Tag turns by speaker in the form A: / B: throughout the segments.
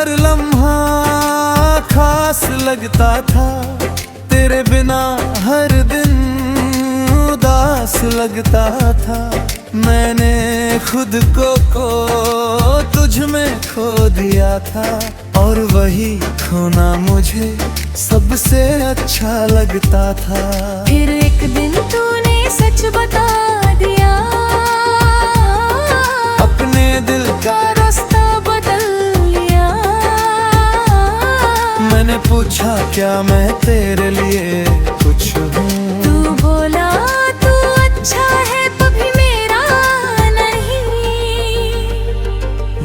A: हर लम्हा खास लगता था, तेरे बिना हर दिन उदास लगता था। मैंने खुद को तुझ में खो दिया था, और वही खोना मुझे सबसे अच्छा लगता था।
B: फिर एक दिन तूने सच बता दिया,
A: अपने दिल का
B: रास्ता बदल लिया।
A: मैंने पूछा क्या मैं तेरे लिए कुछ हूँ,
B: तू बोला तू अच्छा है कभी मेरा नहीं।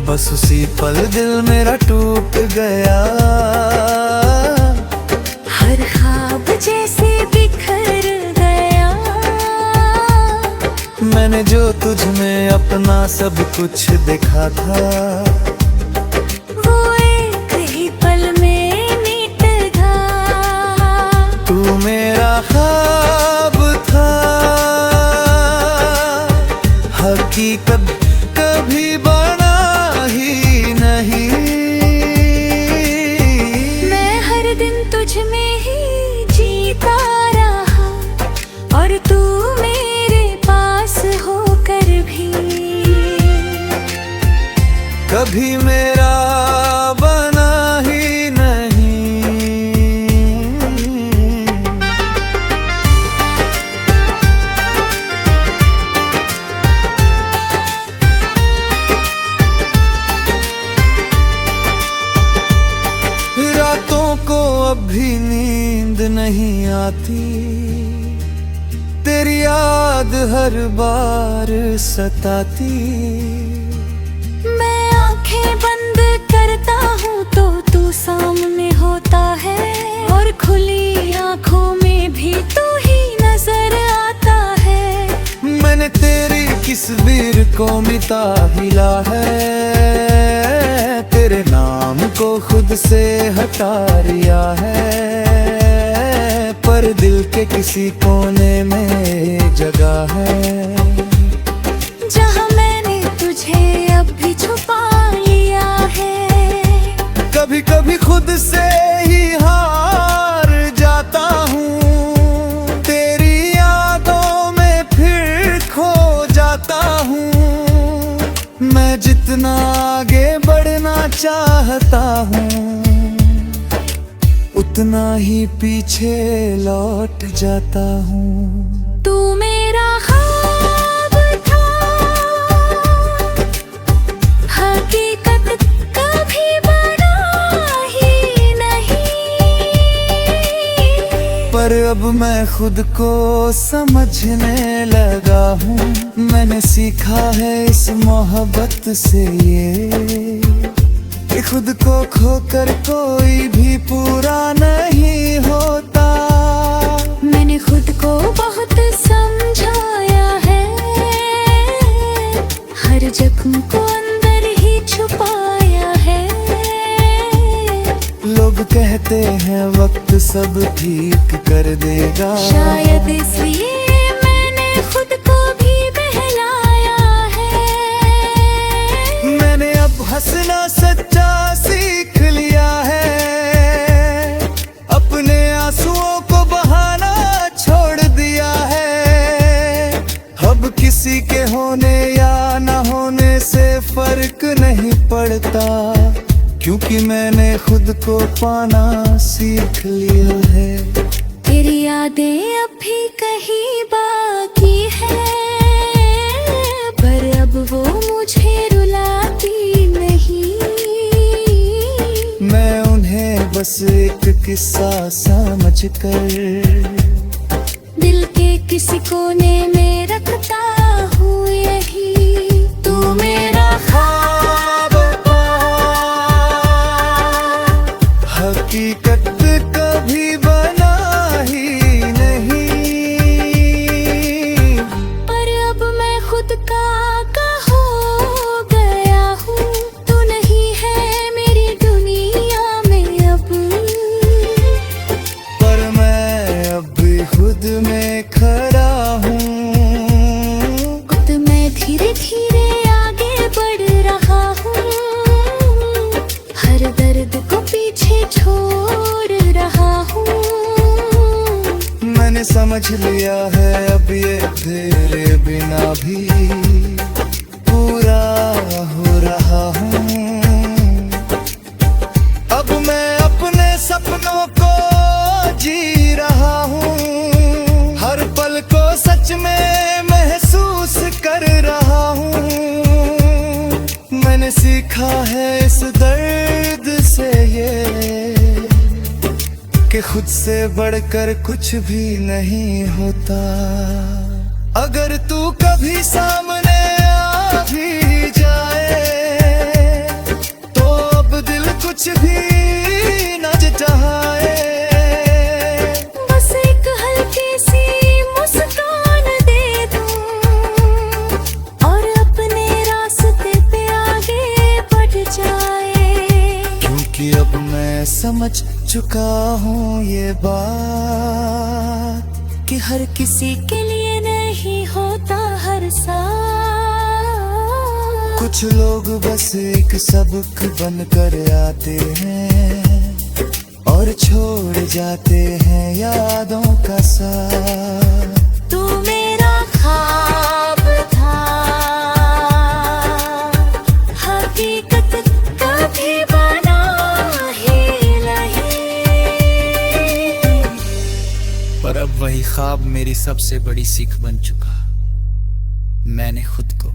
A: बस उसी पल दिल मेरा टूट गया,
B: हर ख्वाब जैसे बिखर गया।
A: मैंने जो तुझ में अपना सब कुछ देखा था,
B: वो एक ही पल में मिट गया।
A: तू मेरा ख्वाब था, हकीकत कभी बना ही नहीं।
B: मैं हर दिन तुझ में ही जीता रहा, और तू मेरे पास होकर भी
A: कभी मेरा बना ही नहीं। रातों को अब भी नींद नहीं आती, तेरी याद हर बार सताती।
B: मैं आंखें बंद करता हूँ तो तू सामने होता है, और खुली आंखों में भी तू ही नजर आता है।
A: मैंने तेरी किस्मत को मिटा हिला है, तेरे नाम को खुद से हटा लिया है। पर दिल के किसी कोने में जगह है,
B: जहाँ मैंने तुझे अब भी छुपा लिया है।
A: कभी कभी खुद से ही हार जाता हूँ, तेरी यादों में फिर खो जाता हूँ। मैं जितना आगे बढ़ना चाहता हूँ, उतना ही पीछे लौट जाता हूँ।
B: तू मेरा ख्वाब था, हकीकत कभी बना ही नहीं।
A: पर अब मैं खुद को समझने लगा हूँ, मैंने सीखा है इस मोहब्बत से ये, कि खुद को खोकर कोई भी पूरा नहीं होता।
B: मैंने खुद को बहुत समझाया है, हर जख्म को अंदर ही छुपाया है।
A: लोग कहते हैं वक्त सब ठीक कर देगा,
B: शायद इसलिए मैंने खुद को भी बहलाया है।
A: मैंने अब हंसना सच्चा सीख लिया है, अपने आंसुओं को बहाना छोड़ दिया है। अब किसी के होने या ना होने से फर्क नहीं पड़ता, क्योंकि मैंने खुद को पाना सीख लिया है।
B: तेरी यादें अब भी कहीं बाकी है, पर अब वो मुझे रुलाती नहीं।
A: मैं उन्हें बस एक किस्सा समझकर
B: दिल के किसी कोने में रखता हूँ यही। तू मेरा ख्वाब था,
A: हकीकत कभी बना ही नहीं।
B: पर अब मैं खुद का हो गया हूँ, तू नहीं है मेरी दुनिया में अब।
A: पर मैं अब भी खुद में खड़ा हूँ,
B: खुद मैं धीरे धीरे आगे बढ़ रहा हूँ। हर दर
A: समझ लिया है अब ये तेरे बिना भी पूरा हो रहा हूँ। अब मैं अपने सपनों को जी रहा हूँ, हर पल को सच में महसूस कर रहा हूँ। मैंने सीखा है इस दर्द से ये कि खुद से बढ़कर कुछ भी नहीं होता। अगर तू कभी सामने आ भी जाए तो अब दिल कुछ भी न चाहे।
B: बस एक हल्की सी मुस्कान दे दूं और अपने रास्ते पे आगे बढ़ जाए।
A: क्योंकि अब मैं समझ चुका हूँ ये बात
B: कि हर किसी के लिए नहीं होता हर साथ।
A: कुछ लोग बस एक सबक बनकर आते हैं और छोड़ जाते हैं यादों का साथ।
B: तू मेरा ख्वाब था, हकीकत कभी बना ही नहीं।
C: पर अब वही ख्वाब मेरी सबसे बड़ी सीख बन चुका। मैंने खुद को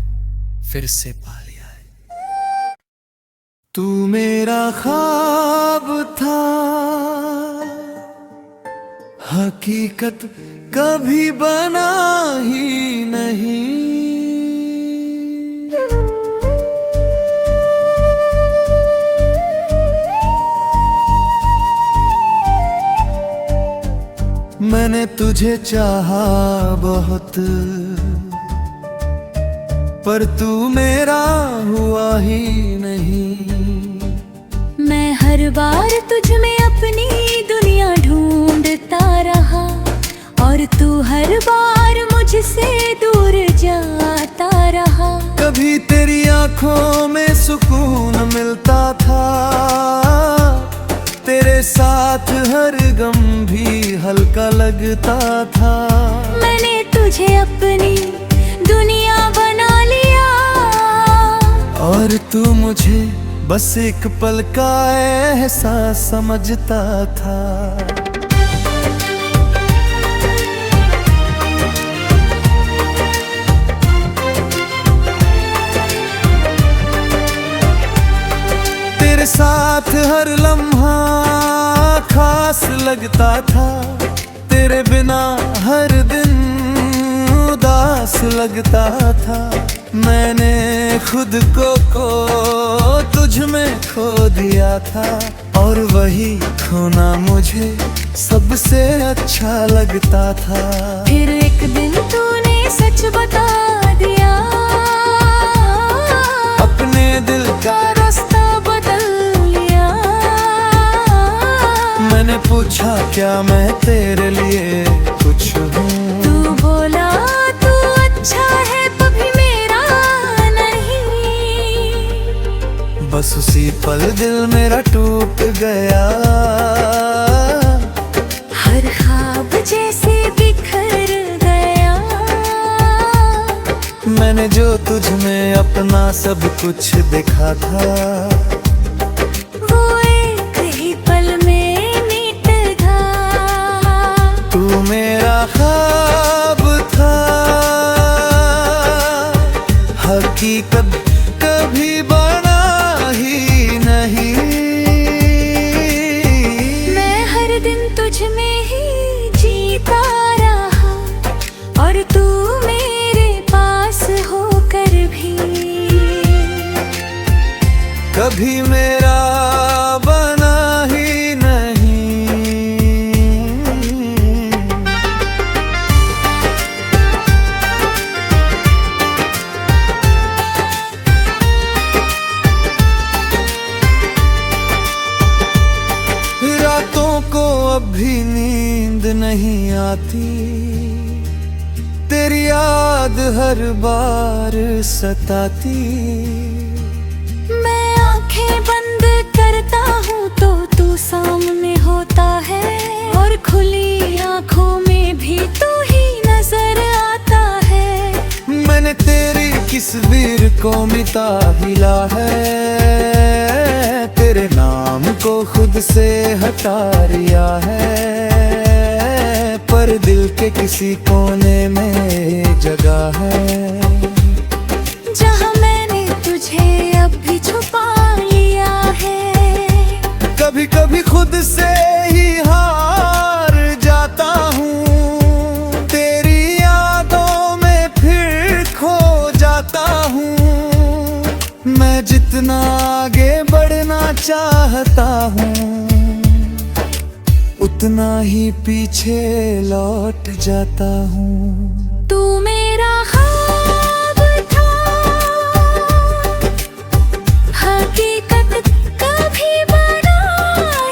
C: फिर से पा लिया है।
A: तू मेरा ख्वाब था, हकीकत कभी बना ही नहीं। मैंने तुझे चाहा बहुत, पर तू मेरा हुआ ही नहीं।
B: मैं हर बार तुझ में अपनी दुनिया ढूंढता रहा और तू हर बार मुझसे दूर जाता रहा।
A: कभी तेरी आंखों में सुकून मिलता था, तेरे साथ हर गम भी हल्का लगता था।
B: मैंने तुझे अपनी दुनिया बना लिया
A: और तू मुझे बस एक पल का एहसास समझता था। तेरे साथ हर लम्हा खास लगता था, तेरे बिना हर दिन उदास लगता था। मैंने खुद को तुझ में खो दिया था और वही खोना मुझे सबसे अच्छा लगता था।
B: फिर एक दिन तूने सच बता दिया,
A: अपने दिल का
B: रास्ता बदल लिया।
A: मैंने पूछा क्या मैं तेरे लिए कुछ हूँ,
B: तू बोला तू अच्छा है कभी मेरा नहीं।
A: बस उसी पल दिल मेरा टूट गया।
B: हर ख्वाब जैसे बिखर गया।
A: मैंने जो तुझ में अपना सब कुछ देखा था,
B: वो एक ही पल में मिट गया।
A: तू मेरा ख्वाब था, हकीकत कभी बना ही नहीं।
B: मैं हर दिन तुझ में ही जीता रहा और तू मेरे पास होकर भी
A: कभी मेरा बना ही नहीं। रातों को अब भी नींद नहीं आती, तेरी याद हर बार सताती।
B: मैं आंखें बंद करता हूँ तो तू सामने होता है और खुली आंखों में भी भी तू ही नजर आता है।
A: मैंने तेरी किस्वीर को मिटा हिला है, तेरे नाम को खुद से हटा लिया है, पर दिल के किसी कोने में जगह है
B: जहाँ मैंने तुझे अब भी छुपा लिया है।
A: कभी कभी खुद से ही हार जाता हूँ, तेरी यादों में फिर खो जाता हूँ। मैं जितना आगे बढ़ना चाहता हूँ, उतना ही पीछे लौट जाता हूँ।
B: तू मेरा ख्वाब था, हकीकत कभी बना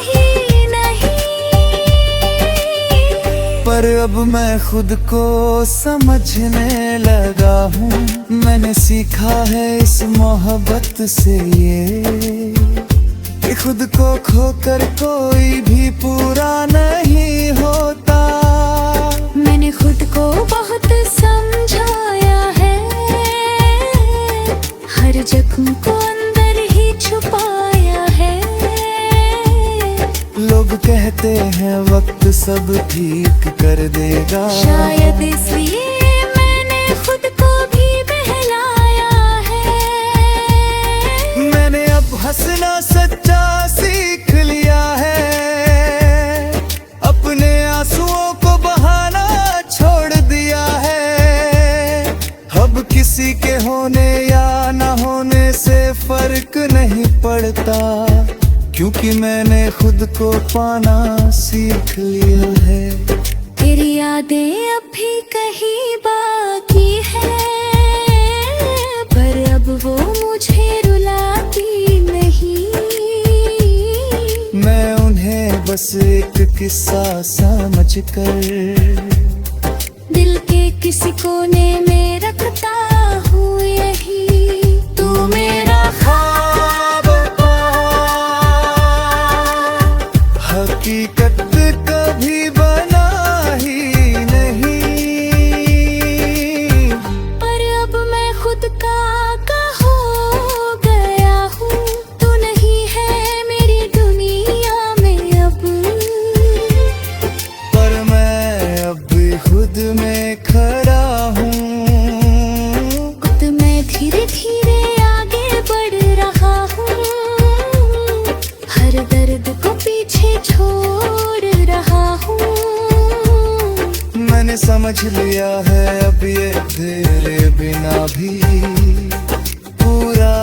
B: ही नहीं।
A: पर अब मैं खुद को समझने लगा हूँ, मैंने सीखा है इस मोहब्बत से ये, कि खुद को खोकर कोई भी पूरा नहीं होता।
B: मैंने खुद को बहुत समझाया है, हर जख्म को अंदर ही छुपाया है।
A: लोग कहते हैं वक्त सब ठीक कर देगा,
B: शायद इसलिए मैंने खुद को भी बहलाया है।
A: मैंने अब हंसना सच्चा सीख लिया है, अपने आंसुओं को बहाना छोड़ दिया है। अब किसी के होने या ना होने से फर्क नहीं पड़ता, क्योंकि मैंने खुद को पाना सीख लिया है।
B: तेरी यादें अब भी कहीं बाकी है, पर अब वो मुझे रुलाती नहीं।
A: मैं उन्हें बस एक किस्सा समझकर
B: दिल के किसी कोने में रखता हूँ यही। तू मेरा
A: ख्वाब था, हकीकत कभी बना ही नहीं।
B: पर अब मैं खुद का हो गया हूँ, तू नहीं है मेरी दुनिया में अब।
A: पर मैं अब भी खुद में खड़ा हूँ,
B: खुद मैं धीरे धीरे आगे बढ़ रहा हूँ, हर दर्द को पीछे छोड़ रहा हूँ।
A: मैंने समझ लिया है अब ये तेरे बिना भी पूरा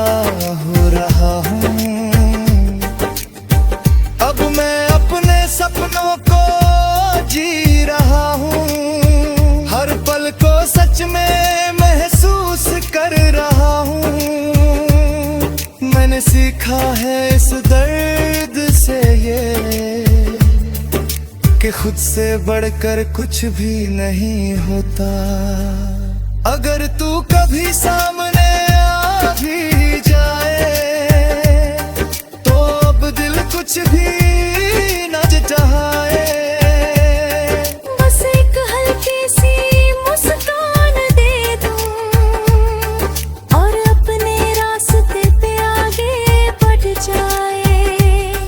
A: हो रहा हूँ। अब मैं अपने सपनों को जी रहा हूँ, हर पल को सच में महसूस कर रहा हूँ। मैंने सीखा है इस दर्द से ये, कि खुद से बढ़कर कुछ भी नहीं होता। अगर तू कभी सामने आ भी जाए, तो अब दिल कुछ भी न चाहे।
B: बस एक हल्की सी मुस्कान दे दूं, और अपने रास्ते पे आगे बढ़ जाए।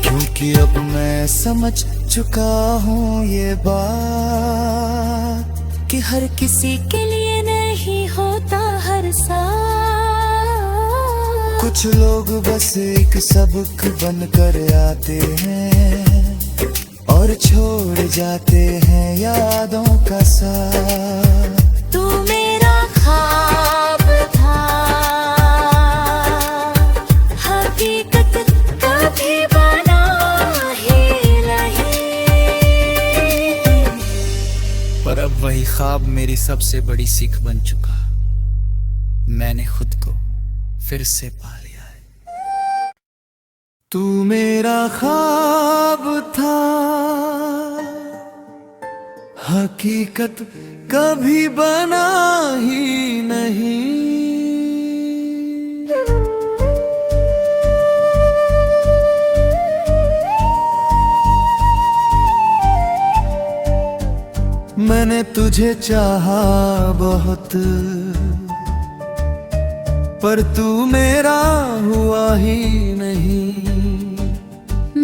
A: क्योंकि अब मैं समझ चुका हूँ ये बात,
B: कि हर किसी के लिए नहीं होता हर साथ।
A: कुछ लोग बस एक सबक बनकर आते हैं और छोड़ जाते हैं यादों का साथ।
B: तू मेरा ख्वाब था, हकीकत कभी बना ही नहीं।
C: पर अब वही ख्वाब मेरी सबसे बड़ी सीख बन चुका। मैंने खुद को फिर से पा लिया है।
A: तू मेरा ख्वाब था, हकीकत कभी बना ही नहीं। मैंने तुझे चाहा बहुत, पर तू मेरा हुआ ही नहीं।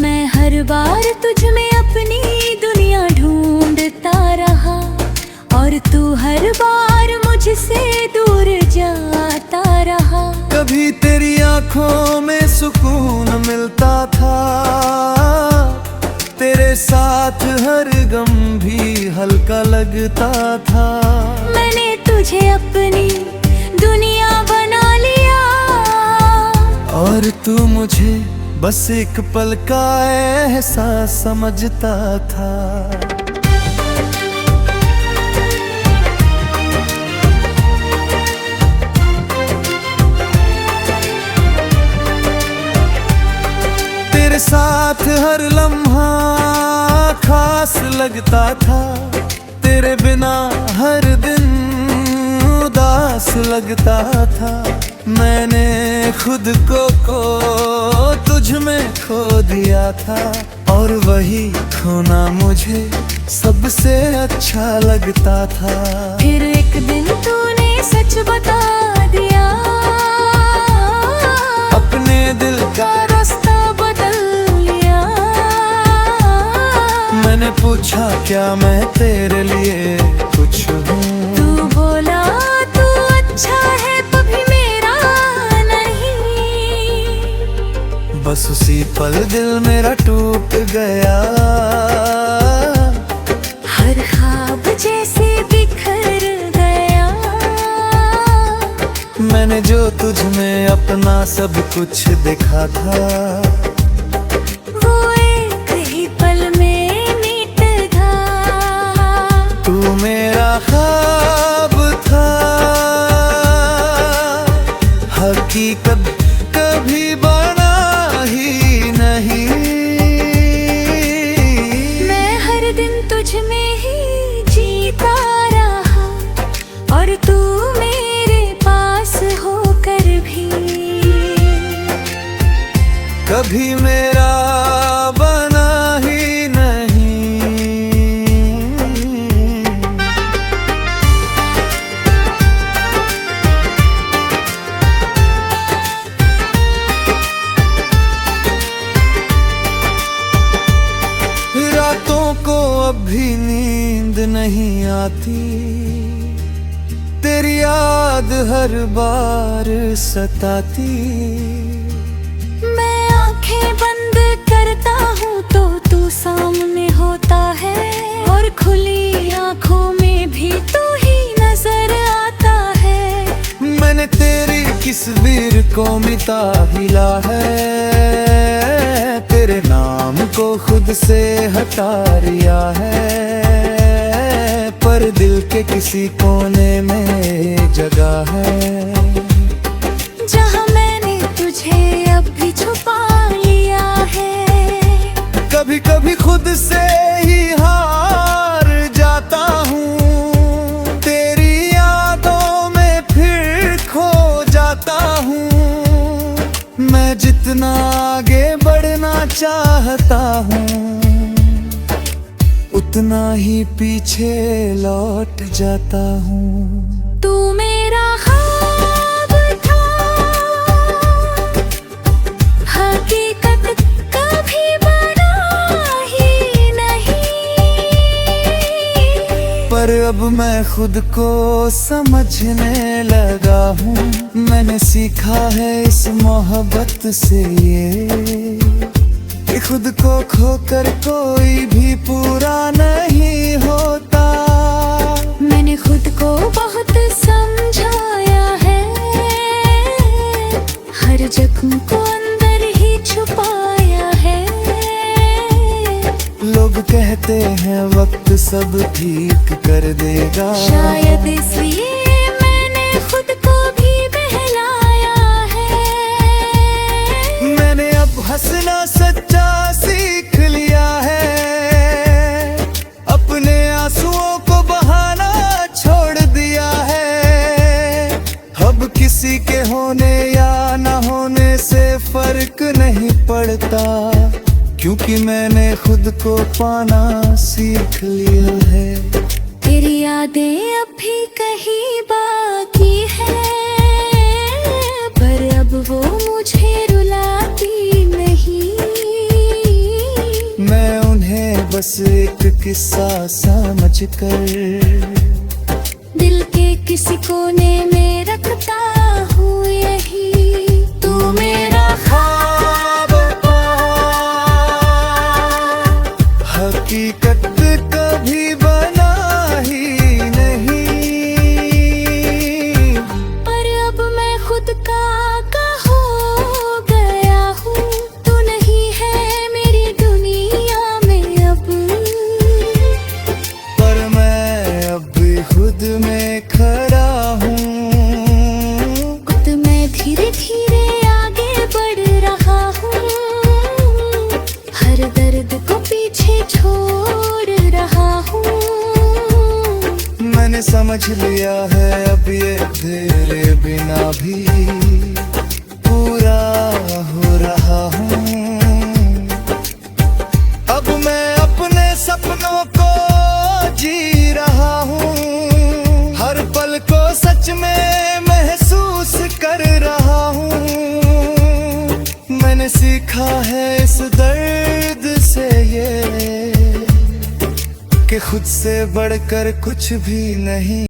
B: मैं हर बार तुझ में अपनी दुनिया ढूंढता रहा, और तू हर बार मुझसे दूर जाता रहा।
A: कभी तेरी आंखों में सुकून मिलता था, तेरे साथ हर गम भी हल्का लगता था।
B: मैंने तुझे अपनी दुनिया बना लिया,
A: और तू मुझे बस एक पल का एहसास समझता था। तेरे साथ हर लम्हा खास लगता था, तेरे बिना हर दिन उदास लगता था। मैंने खुद को तुझ में खो दिया था, और वही खोना मुझे सबसे अच्छा लगता था।
B: फिर एक दिन तूने सच बता दिया,
A: अपने दिल का
B: रास्ता बदल लिया।
A: मैंने पूछा क्या मैं तेरे लिए कुछ हूँ,
B: तू बोला तू अच्छा है कभी मेरा नहीं।
A: बस उसी पल दिल मेरा टूट गया,
B: हर ख्वाब जैसे बिखर गया।
A: मैंने जो तुझ में अपना सब कुछ देखा था,
B: वो एक ही पल में मिट गया।
A: तू मेरा ख्वाब था, हकीकत कभी बना ही नहीं।
B: मैं हर दिन तुझ में ही जीता रहा, और तू मेरे पास होकर भी
A: कभी मेरा बना ही नहीं। रातों को अब भी नींद नहीं आती, तेरी याद हर बार सताती।
B: मैं आंखें बंद करता हूँ तो तू सामने होता है, और खुली आंखों में भी तू ही नजर आता है।
A: मैंने तेरी तस्वीर को मिटा हिला है, तेरे नाम को खुद से हटा लिया है। पर दिल के किसी कोने में जगह है,
B: जहाँ मैंने तुझे अब भी छुपा लिया है।
A: कभी कभी खुद से ही हार जाता हूँ, तेरी यादों में फिर खो जाता हूँ। मैं जितना आगे बढ़ना चाहता हूँ, उतना ही पीछे लौट जाता हूँ।
B: तू मेरा ख्वाब था, हकीकत कभी बना ही नहीं।
A: पर अब मैं खुद को समझने लगा हूँ, मैंने सीखा है इस मोहब्बत से ये, कि खुद को खोकर कोई भी पूरा नहीं होता।
B: मैंने खुद को बहुत समझाया है, हर जख्म को अंदर ही छुपाया है।
A: लोग कहते हैं वक्त सब ठीक कर देगा,
B: शायद इसलिए मैंने खुद को भी बहलाया है।
A: मैंने अब हंसना सच्चा सीख लिया है, अपने आंसुओं को बहाना छोड़ दिया है। अब किसी के होने या न होने से फर्क नहीं पड़ता, क्योंकि मैंने खुद को पाना सीख लिया है।
B: तेरे पर यादें अब भी कहीं बाकी है, पर अब वो मुझे रुलाती नहीं।
A: मैं उन्हें बस एक किस्सा समझकर
B: दिल के किसी कोने में रखता हूँ यही। तू मेरा
A: ख्वाब हकीकत कभी बना ही नहीं,
B: पर अब मैं खुद का हो गया हूँ। तू नहीं है मेरी दुनिया में अब,
A: पर मैं अब भी खुद में खड़ा हूँ।
B: खुद मैं धीरे धीरे आगे बढ़ रहा हूँ, हर दर्द को पीछे छोड़ रहा हूँ।
A: मैंने समझ लिया है अब ये तेरे बिना भी पूरा हो रहा हूँ। अब मैं अपने सपनों को जी रहा हूँ, हर पल को सच में महसूस कर रहा हूँ। मैंने सीखा है इस दर्द से ये कि खुद से बढ़कर कुछ भी नहीं।